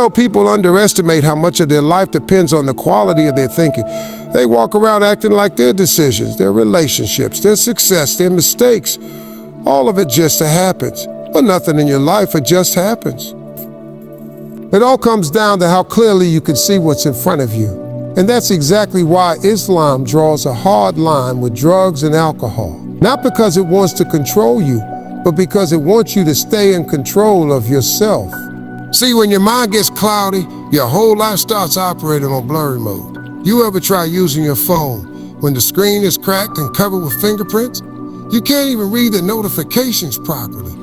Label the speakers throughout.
Speaker 1: People underestimate how much of their life depends on the quality of their thinking. They walk around acting like their decisions, their relationships, their success, their mistakes, all of it just happens. But nothing in your life, it just happens. It all comes down to how clearly you can see what's in front of you. And that's exactly why Islam draws a hard line with drugs and alcohol. Not because it wants to control you, but because it wants you to stay in control of yourself. See, when your mind gets cloudy, your whole life starts operating on blurry mode. You ever try using your phone when the screen is cracked and covered with fingerprints? You can't even read the notifications properly.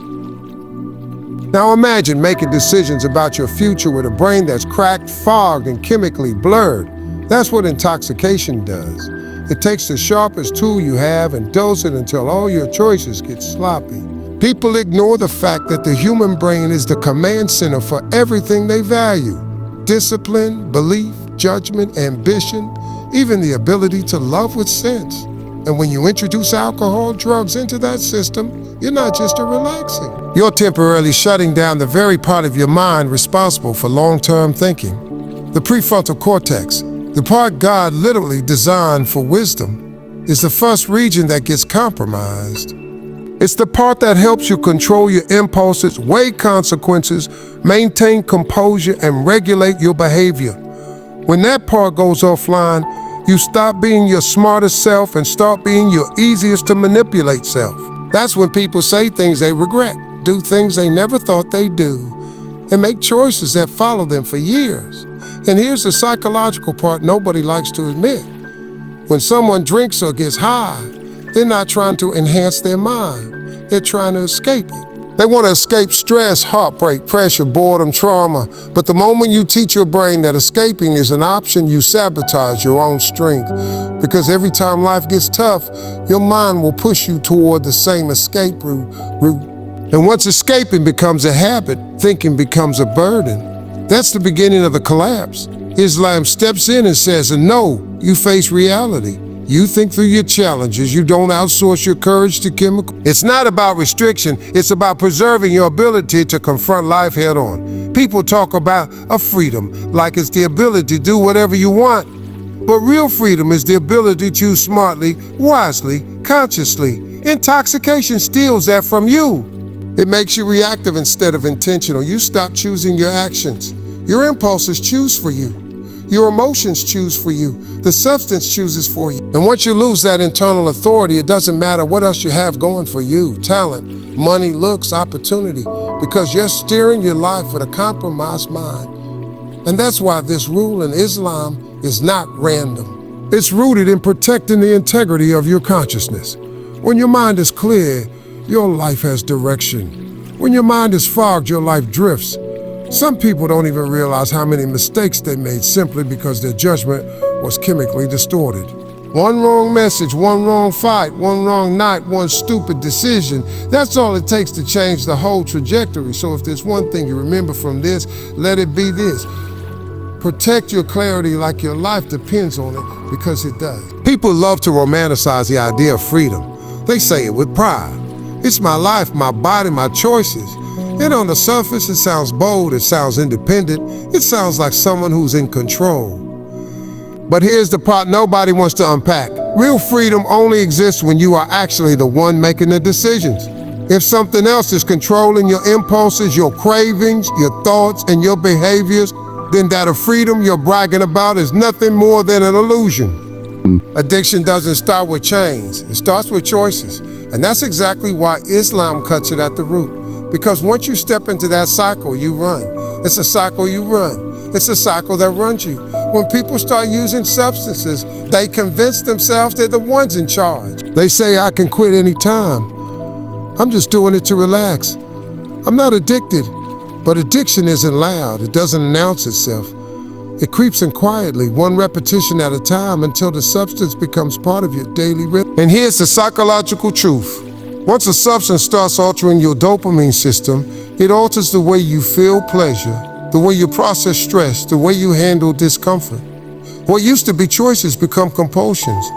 Speaker 1: Now imagine making decisions about your future with a brain that's cracked, fogged, and chemically blurred. That's what intoxication does. It takes the sharpest tool you have and dulls it until all your choices get sloppy. People ignore the fact that the human brain is the command center for everything they value. Discipline, belief, judgment, ambition, even the ability to love with sense. And when you introduce alcohol, drugs into that system, you're not just relaxing. You're temporarily shutting down the very part of your mind responsible for long-term thinking. The prefrontal cortex, the part God literally designed for wisdom, is the first region that gets compromised. It's the part that helps you control your impulses, weigh consequences, maintain composure, and regulate your behavior. When that part goes offline, you stop being your smartest self and start being your easiest to manipulate self. That's when people say things they regret, do things they never thought they'd do, and make choices that follow them for years. And here's the psychological part nobody likes to admit. When someone drinks or gets high, they're not trying to enhance their mind. They're trying to escape it. They want to escape stress, heartbreak, pressure, boredom, trauma. But the moment you teach your brain that escaping is an option, you sabotage your own strength. Because every time life gets tough, your mind will push you toward the same escape route. And once escaping becomes a habit, thinking becomes a burden. That's the beginning of the collapse. Islam steps in and says, no, you face reality. You think through your challenges. You don't outsource your courage to chemical. It's not about restriction. It's about preserving your ability to confront life head on. People talk about a freedom like it's the ability to do whatever you want. But real freedom is the ability to choose smartly, wisely, consciously. Intoxication steals that from you. It makes you reactive instead of intentional. You stop choosing your actions. Your impulses choose for you. Your emotions choose for you. The substance chooses for you. And once you lose that internal authority, it doesn't matter what else you have going for you. Talent, money, looks, opportunity. Because you're steering your life with a compromised mind. And that's why this rule in Islam is not random. It's rooted in protecting the integrity of your consciousness. When your mind is clear, your life has direction. When your mind is fogged, your life drifts. Some people don't even realize how many mistakes they made simply because their judgment was chemically distorted. One wrong message, one wrong fight, one wrong night, one stupid decision. That's all it takes to change the whole trajectory. So if there's one thing you remember from this, let it be this. Protect your clarity like your life depends on it, because it does. People love to romanticize the idea of freedom. They say it with pride. It's my life, my body, my choices. And on the surface, it sounds bold, it sounds independent, it sounds like someone who's in control. But here's the part nobody wants to unpack. Real freedom only exists when you are actually the one making the decisions. If something else is controlling your impulses, your cravings, your thoughts, and your behaviors, then that of freedom you're bragging about is nothing more than an illusion. Addiction doesn't start with chains, it starts with choices. And that's exactly why Islam cuts it at the root. Because once you step into that cycle, you run. It's a cycle you run. It's a cycle that runs you. When people start using substances, they convince themselves they're the ones in charge. They say, I can quit anytime. I'm just doing it to relax. I'm not addicted. But addiction isn't loud. It doesn't announce itself. It creeps in quietly, one repetition at a time, until the substance becomes part of your daily rhythm. And here's the psychological truth. Once a substance starts altering your dopamine system, it alters the way you feel pleasure, the way you process stress, the way you handle discomfort. What used to be choices become compulsions.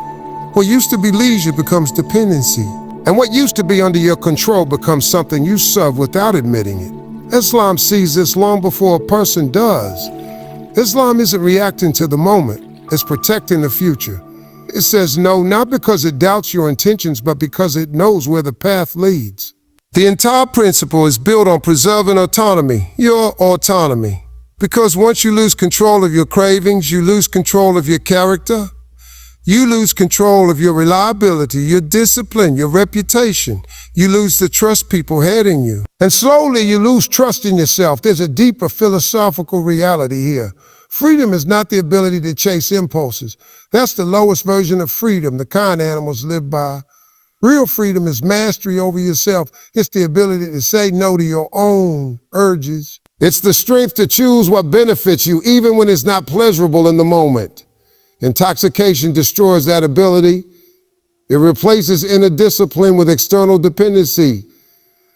Speaker 1: What used to be leisure becomes dependency. And what used to be under your control becomes something you serve without admitting it. Islam sees this long before a person does. Islam isn't reacting to the moment, it's protecting the future. It says no, not because it doubts your intentions, but because it knows where the path leads. The entire principle is built on preserving autonomy, your autonomy. Because once you lose control of your cravings, you lose control of your character. You lose control of your reliability, your discipline, your reputation. You lose the trust people had in you. And slowly you lose trust in yourself. There's a deeper philosophical reality here. Freedom is not the ability to chase impulses. That's the lowest version of freedom, the kind animals live by. Real freedom is mastery over yourself. It's the ability to say no to your own urges. It's the strength to choose what benefits you, even when it's not pleasurable in the moment. Intoxication destroys that ability. It replaces inner discipline with external dependency.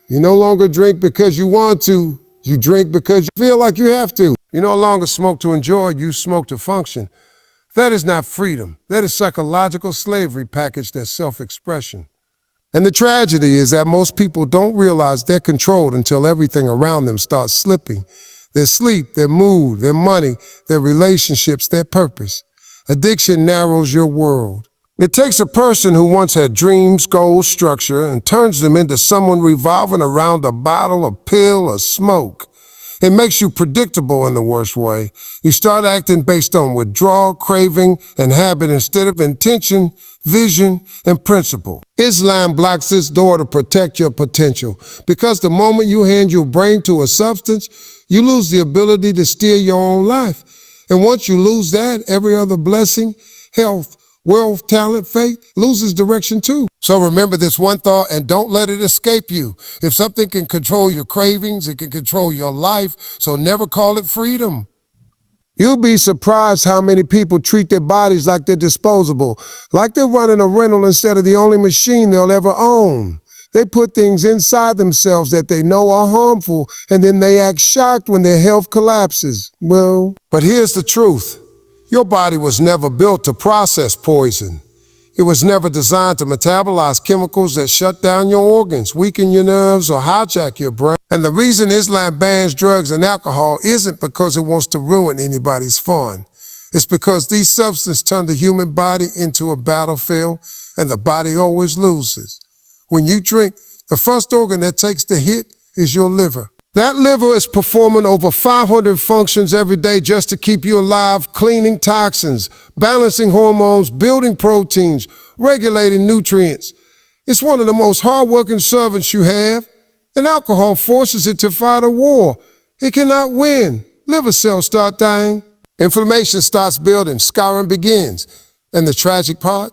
Speaker 1: You no longer drink because you want to. You drink because you feel like you have to. You no longer smoke to enjoy, you smoke to function. That is not freedom. That is psychological slavery packaged as self-expression. And the tragedy is that most people don't realize they're controlled until everything around them starts slipping. Their sleep, their mood, their money, their relationships, their purpose. Addiction narrows your world. It takes a person who once had dreams, goals, structure, and turns them into someone revolving around a bottle, a pill, or smoke. It makes you predictable in the worst way. You start acting based on withdrawal, craving, and habit instead of intention, vision, and principle. Islam blocks this door to protect your potential because the moment you hand your brain to a substance, you lose the ability to steer your own life. And once you lose that, every other blessing, health, wealth, talent, faith, loses direction too. So remember this one thought and don't let it escape you. If something can control your cravings, it can control your life, so never call it freedom. You'll be surprised how many people treat their bodies like they're disposable, like they're running a rental instead of the only machine they'll ever own. They put things inside themselves that they know are harmful, and then they act shocked when their health collapses. Well, but here's the truth. Your body was never built to process poison. It was never designed to metabolize chemicals that shut down your organs, weaken your nerves, or hijack your brain. And the reason Islam bans drugs and alcohol isn't because it wants to ruin anybody's fun. It's because these substances turn the human body into a battlefield, and the body always loses. When you drink, the first organ that takes the hit is your liver. That liver is performing over 500 functions every day just to keep you alive, cleaning toxins, balancing hormones, building proteins, regulating nutrients. It's one of the most hardworking servants you have, and alcohol forces it to fight a war. It cannot win. Liver cells start dying. Inflammation starts building. Scarring begins. And the tragic part?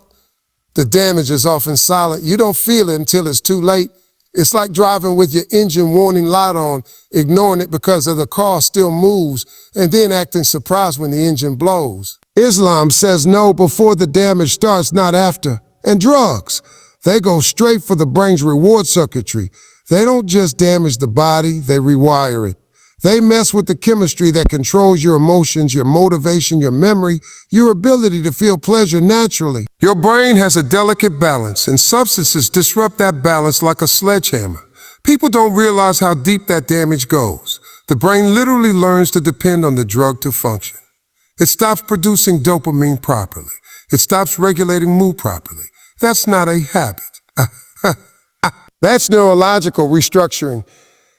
Speaker 1: The damage is often silent. You don't feel it until it's too late. It's like driving with your engine warning light on, ignoring it because the car still moves, and then acting surprised when the engine blows. Islam says no before the damage starts, not after. And drugs, they go straight for the brain's reward circuitry. They don't just damage the body, they rewire it. They mess with the chemistry that controls your emotions, your motivation, your memory, your ability to feel pleasure naturally. Your brain has a delicate balance, and substances disrupt that balance like a sledgehammer. People don't realize how deep that damage goes. The brain literally learns to depend on the drug to function. It stops producing dopamine properly. It stops regulating mood properly. That's not a habit. That's neurological restructuring.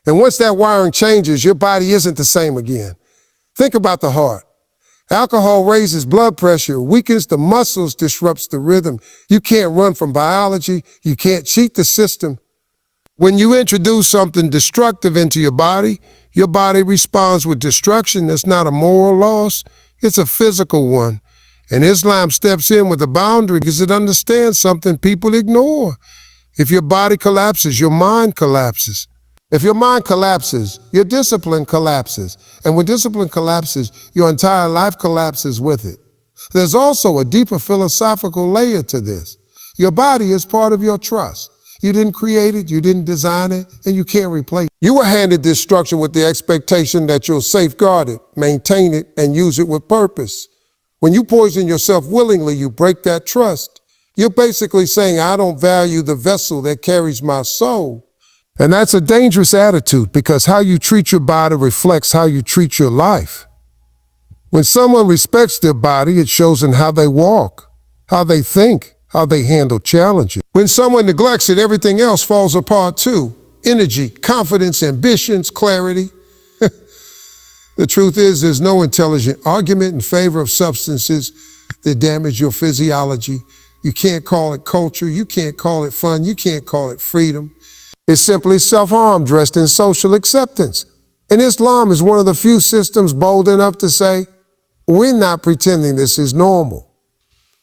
Speaker 1: And once that wiring changes, your body isn't the same again. Think about the heart. Alcohol raises blood pressure, weakens the muscles, disrupts the rhythm. You can't run from biology. You can't cheat the system. When you introduce something destructive into your body responds with destruction. That's not a moral loss. It's a physical one. And Islam steps in with a boundary because it understands something people ignore. If your body collapses, your mind collapses. If your mind collapses, your discipline collapses. And when discipline collapses, your entire life collapses with it. There's also a deeper philosophical layer to this. Your body is part of your trust. You didn't create it, you didn't design it, and you can't replace it. You were handed this structure with the expectation that you'll safeguard it, maintain it, and use it with purpose. When you poison yourself willingly, you break that trust. You're basically saying, I don't value the vessel that carries my soul. And that's a dangerous attitude because how you treat your body reflects how you treat your life. When someone respects their body, it shows in how they walk, how they think, how they handle challenges. When someone neglects it, everything else falls apart too. Energy, confidence, ambitions, clarity. The truth is, there's no intelligent argument in favor of substances that damage your physiology. You can't call it culture. You can't call it fun. You can't call it freedom. It's simply self-harm dressed in social acceptance. And Islam is one of the few systems bold enough to say, we're not pretending this is normal.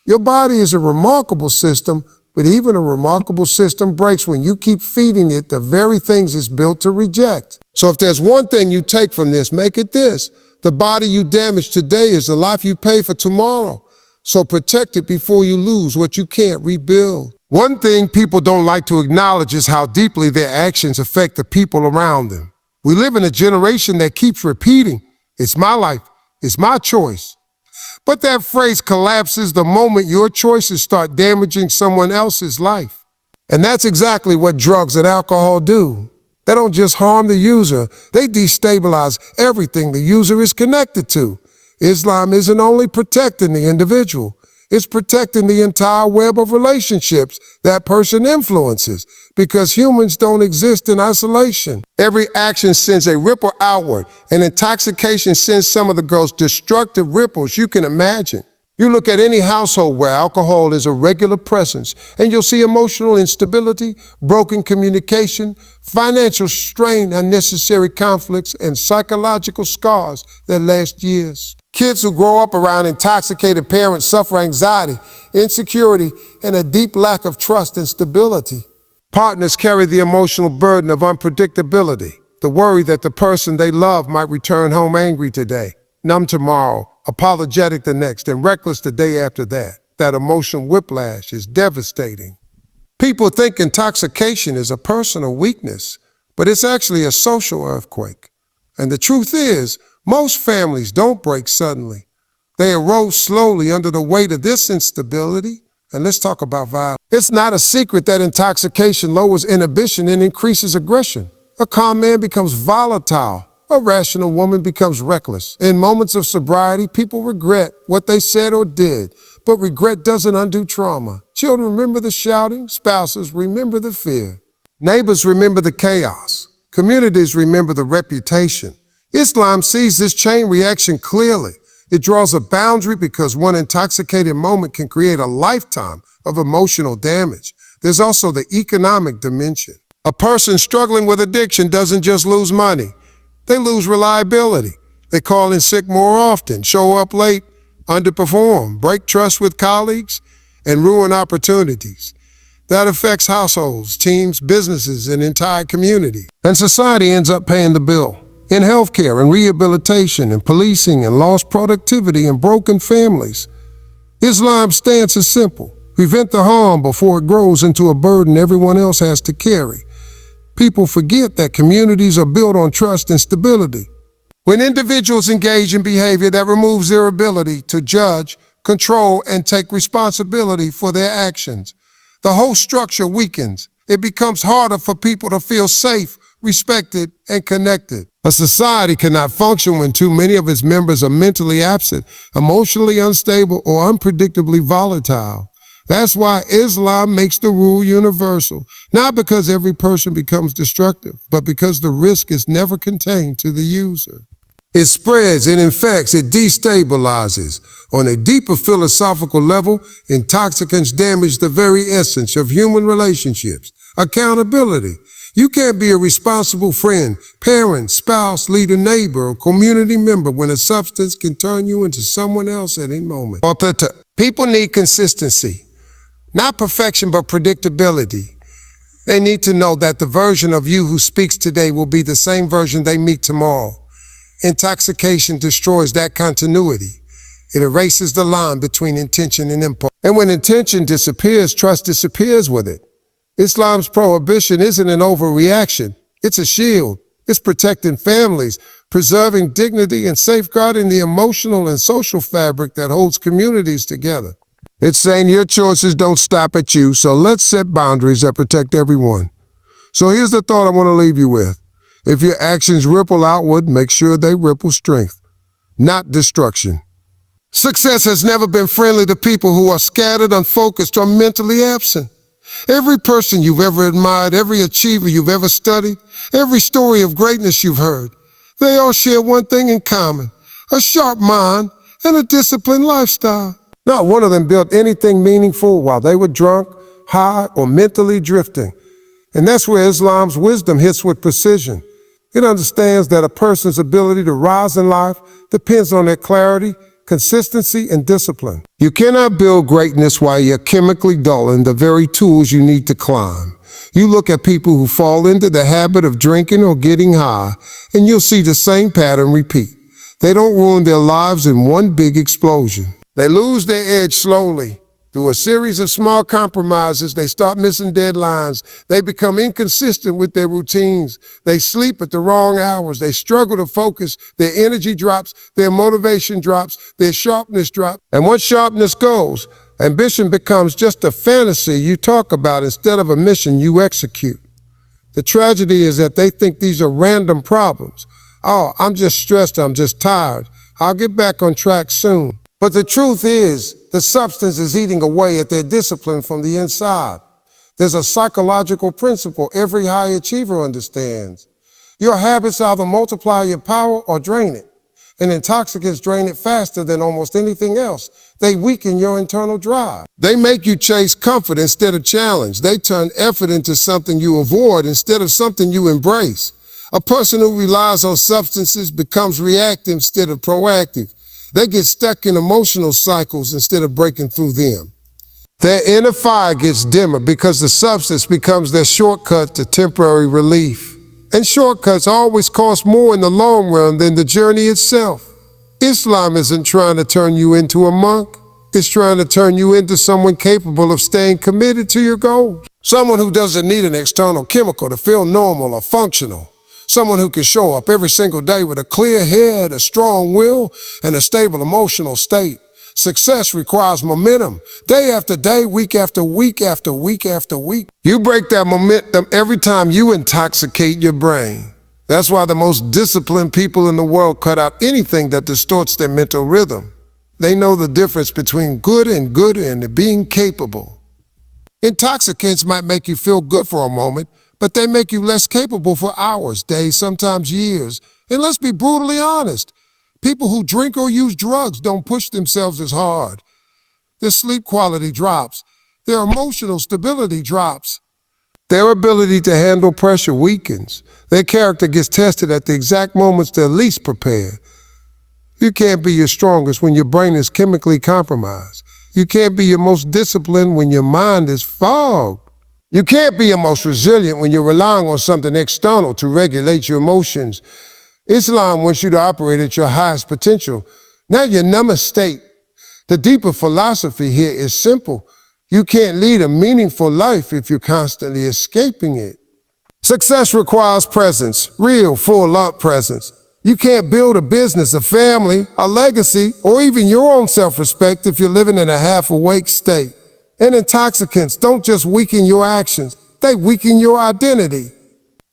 Speaker 1: Your body is a remarkable system, but even a remarkable system breaks when you keep feeding it the very things it's built to reject. So if there's one thing you take from this, make it this. The body you damage today is the life you pay for tomorrow. So protect it before you lose what you can't rebuild. One thing people don't like to acknowledge is how deeply their actions affect the people around them. We live in a generation that keeps repeating, it's my life, it's my choice. But that phrase collapses the moment your choices start damaging someone else's life. And that's exactly what drugs and alcohol do. They don't just harm the user, they destabilize everything the user is connected to. Islam isn't only protecting the individual, it's protecting the entire web of relationships that person influences, because humans don't exist in isolation. Every action sends a ripple outward, and intoxication sends some of the most destructive ripples you can imagine. You look at any household where alcohol is a regular presence, and you'll see emotional instability, broken communication, financial strain, unnecessary conflicts, and psychological scars that last years. Kids who grow up around intoxicated parents suffer anxiety, insecurity, and a deep lack of trust and stability. Partners carry the emotional burden of unpredictability, the worry that the person they love might return home angry today, numb tomorrow, apologetic the next, and reckless the day after that. That emotional whiplash is devastating. People think intoxication is a personal weakness, but it's actually a social earthquake. And the truth is, most families don't break suddenly. They erode slowly under the weight of this instability. And let's talk about violence. It's not a secret that intoxication lowers inhibition and increases aggression. A calm man becomes volatile. A rational woman becomes reckless. In moments of sobriety, people regret what they said or did, but regret doesn't undo trauma. Children remember the shouting, spouses remember the fear. Neighbors remember the chaos. Communities remember the reputation. Islam sees this chain reaction clearly. It draws a boundary because one intoxicated moment can create a lifetime of emotional damage. There's also the economic dimension. A person struggling with addiction doesn't just lose money. They lose reliability. They call in sick more often, show up late, underperform, break trust with colleagues, and ruin opportunities. That affects households, teams, businesses, and entire communities. And society ends up paying the bill. In healthcare and rehabilitation and policing and lost productivity and broken families. Islam's stance is simple. Prevent the harm before it grows into a burden everyone else has to carry. People forget that communities are built on trust and stability. When individuals engage in behavior that removes their ability to judge, control, and take responsibility for their actions, the whole structure weakens. It becomes harder for people to feel safe, respected, and connected. A society cannot function when too many of its members are mentally absent, emotionally unstable, or unpredictably volatile. That's why Islam makes the rule universal, not because every person becomes destructive, but because the risk is never contained to the user. It spreads, it infects, it destabilizes. On a deeper philosophical level, intoxicants damage the very essence of human relationships. Accountability. You can't be a responsible friend, parent, spouse, leader, neighbor, or community member when a substance can turn you into someone else at any moment. People need consistency. Not perfection, but predictability. They need to know that the version of you who speaks today will be the same version they meet tomorrow. Intoxication destroys that continuity. It erases the line between intention and impulse. And when intention disappears, trust disappears with it. Islam's prohibition isn't an overreaction. It's a shield. It's protecting families, preserving dignity, and safeguarding the emotional and social fabric that holds communities together. It's saying your choices don't stop at you, so let's set boundaries that protect everyone. So here's the thought I want to leave you with. If your actions ripple outward, make sure they ripple strength, not destruction. Success has never been friendly to people who are scattered, unfocused, or mentally absent. Every person you've ever admired, every achiever you've ever studied, every story of greatness you've heard, they all share one thing in common: a sharp mind and a disciplined lifestyle. Not one of them built anything meaningful while they were drunk, high, or mentally drifting. And that's where Islam's wisdom hits with precision. It understands that a person's ability to rise in life depends on their clarity, consistency, and discipline. You cannot build greatness while you're chemically dulling the very tools you need to climb. You look at people who fall into the habit of drinking or getting high, and you'll see the same pattern repeat. They don't ruin their lives in one big explosion. They lose their edge slowly. Through a series of small compromises, they start missing deadlines. They become inconsistent with their routines. They sleep at the wrong hours. They struggle to focus. Their energy drops. Their motivation drops. Their sharpness drops. And once sharpness goes, ambition becomes just a fantasy you talk about instead of a mission you execute. The tragedy is that they think these are random problems. Oh, I'm just stressed. I'm just tired. I'll get back on track soon. But the truth is, the substance is eating away at their discipline from the inside. There's a psychological principle every high achiever understands. Your habits either multiply your power or drain it. And intoxicants drain it faster than almost anything else. They weaken your internal drive. They make you chase comfort instead of challenge. They turn effort into something you avoid instead of something you embrace. A person who relies on substances becomes reactive instead of proactive. They get stuck in emotional cycles instead of breaking through them. Their inner fire gets dimmer because the substance becomes their shortcut to temporary relief. And shortcuts always cost more in the long run than the journey itself. Islam isn't trying to turn you into a monk. It's trying to turn you into someone capable of staying committed to your goals. Someone who doesn't need an external chemical to feel normal or functional. Someone who can show up every single day with a clear head, a strong will, and a stable emotional state. Success requires momentum, day after day, week after week after week after week. You break that momentum every time you intoxicate your brain. That's why the most disciplined people in the world cut out anything that distorts their mental rhythm. They know the difference between good and being capable. Intoxicants might make you feel good for a moment, but they make you less capable for hours, days, sometimes years. And let's be brutally honest. People who drink or use drugs don't push themselves as hard. Their sleep quality drops. Their emotional stability drops. Their ability to handle pressure weakens. Their character gets tested at the exact moments they're least prepared. You can't be your strongest when your brain is chemically compromised. You can't be your most disciplined when your mind is fogged. You can't be your most resilient when you're relying on something external to regulate your emotions. Islam wants you to operate at your highest potential, not your numbest state. The deeper philosophy here is simple. You can't lead a meaningful life if you're constantly escaping it. Success requires presence, real, full-up presence. You can't build a business, a family, a legacy, or even your own self-respect if you're living in a half-awake state. And intoxicants don't just weaken your actions, they weaken your identity.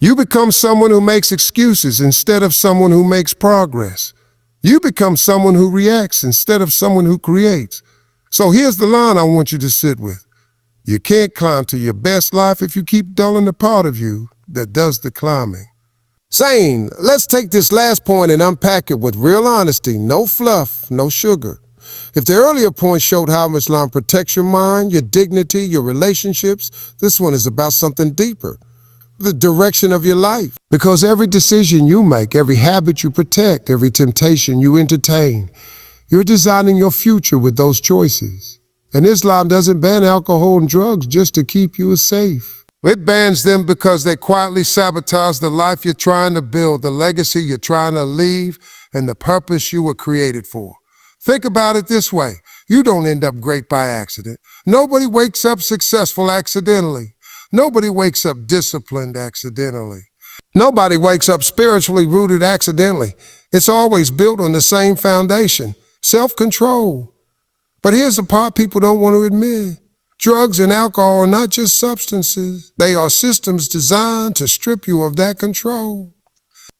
Speaker 1: You become someone who makes excuses instead of someone who makes progress. You become someone who reacts instead of someone who creates. So here's the line I want you to sit with. You can't climb to your best life if you keep dulling the part of you that does the climbing. Zane, let's take this last point and unpack it with real honesty, no fluff, no sugar. If the earlier point showed how Islam protects your mind, your dignity, your relationships, this one is about something deeper. The direction of your life. Because every decision you make, every habit you protect, every temptation you entertain, you're designing your future with those choices. And Islam doesn't ban alcohol and drugs just to keep you safe. It bans them because they quietly sabotage the life you're trying to build, the legacy you're trying to leave, and the purpose you were created for. Think about it this way. You don't end up great by accident. Nobody wakes up successful accidentally. Nobody wakes up disciplined accidentally. Nobody wakes up spiritually rooted accidentally. It's always built on the same foundation, self-control. But here's the part people don't want to admit. Drugs and alcohol are not just substances. They are systems designed to strip you of that control.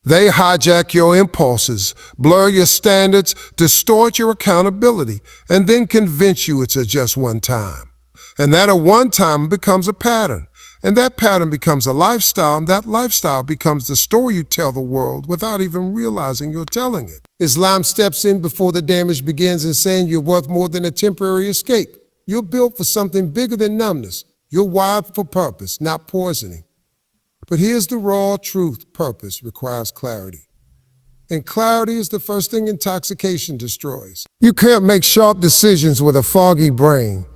Speaker 1: They hijack your impulses, blur your standards, distort your accountability, and then convince you it's a just one time. And that a one time becomes a pattern. And that pattern becomes a lifestyle, and that lifestyle becomes the story you tell the world without even realizing you're telling it. Islam steps in before the damage begins and saying you're worth more than a temporary escape. You're built for something bigger than numbness. You're wired for purpose, not poisoning. But here's the raw truth. Purpose requires clarity. And clarity is the first thing intoxication destroys. You can't make sharp decisions with a foggy brain.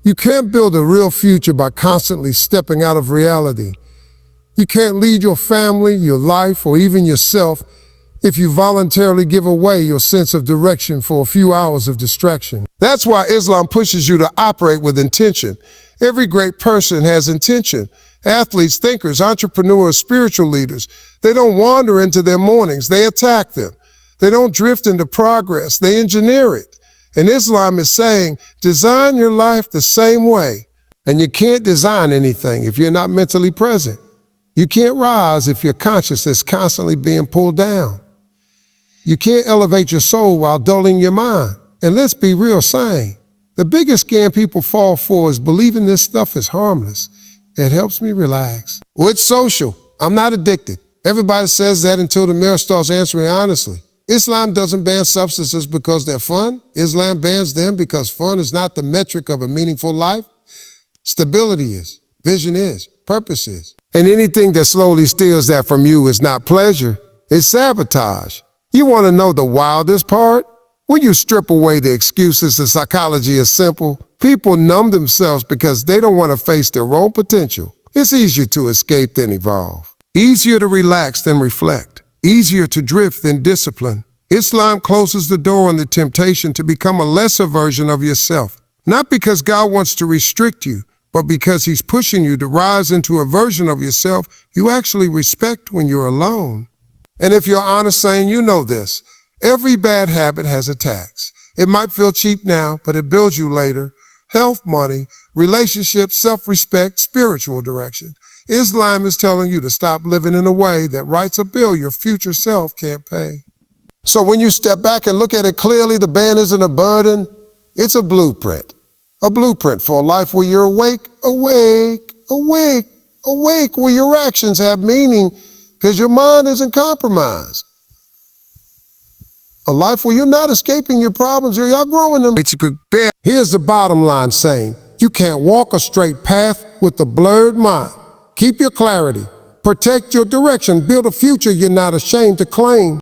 Speaker 1: You can't build a real future by constantly stepping out of reality. You can't lead your family, your life, or even yourself if you voluntarily give away your sense of direction for a few hours of distraction. That's why Islam pushes you to operate with intention. Every great person has intention. Athletes, thinkers, entrepreneurs, spiritual leaders, they don't wander into their mornings, they attack them. They don't drift into progress, they engineer it. And Islam is saying, design your life the same way. And you can't design anything if you're not mentally present. You can't rise if your consciousness is constantly being pulled down. You can't elevate your soul while dulling your mind. And let's be real sane. The biggest scam people fall for is believing this stuff is harmless. It helps me relax. Well, it's social. I'm not addicted. Everybody says that until the mirror starts answering honestly. Islam doesn't ban substances because they're fun. Islam bans them because fun is not the metric of a meaningful life. Stability is, vision is, purpose is. And anything that slowly steals that from you is not pleasure, it's sabotage. You want to know the wildest part? When you strip away the excuses, the psychology is simple. People numb themselves because they don't want to face their own potential. It's easier to escape than evolve. Easier to relax than reflect. Easier to drift than discipline. Islam closes the door on the temptation to become a lesser version of yourself. Not because God wants to restrict you, but because he's pushing you to rise into a version of yourself you actually respect when you're alone. And if you're honest saying you know this, every bad habit has a tax. It might feel cheap now, but it builds you later. Health, money, relationships, self-respect, spiritual direction. Islam is telling you to stop living in a way that writes a bill your future self can't pay. So when you step back and look at it clearly, the ban isn't a burden, it's a blueprint. A blueprint for a life where you're awake, where your actions have meaning because your mind isn't compromised. A life where you're not escaping your problems, you're outgrowing them. Here's the bottom line saying, you can't walk a straight path with a blurred mind. Keep your clarity, protect your direction, build a future you're not ashamed to claim.